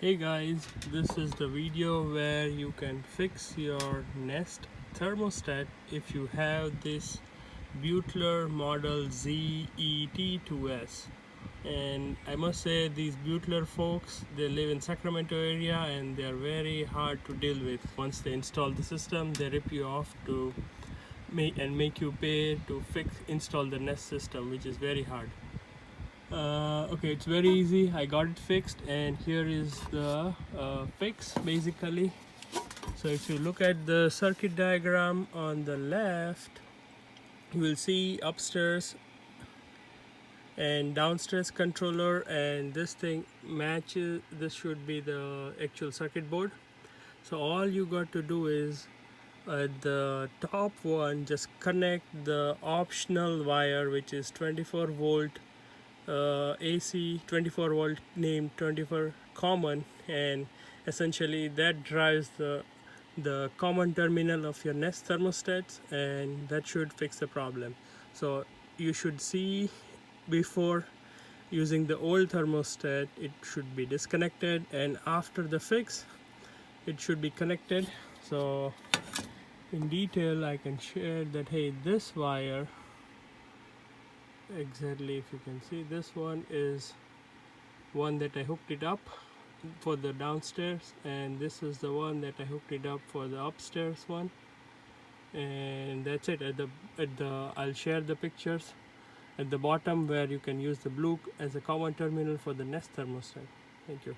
Hey guys, this is the video where you can fix your Nest thermostat if you have this Beutler model ZET2S. And I must say, these Beutler folks, they live in Sacramento area and they are very hard to deal with. Once they install the system, they rip you off to make you pay to install the Nest system, which is very hard. Okay, it's very easy. I got it fixed, and here is the fix basically. So if you look at the circuit diagram on the left, you will see upstairs and downstairs controller, and this thing matches. This should be the actual circuit board. So all you got to do is the top one, just connect the optional wire, which is 24 volt AC, 24 volt named 24 common, and essentially that drives the common terminal of your Nest thermostats, and that should fix the problem. So you should see, before using the old thermostat, it should be disconnected, and after the fix it should be connected. So in detail I can share that, hey, this wire, exactly, if you can see, this one is one that I hooked it up for the downstairs, and this is the one that I hooked it up for the upstairs one, and that's it. I'll share the pictures at the bottom where you can use the blue as a common terminal for the Nest thermostat. Thank you.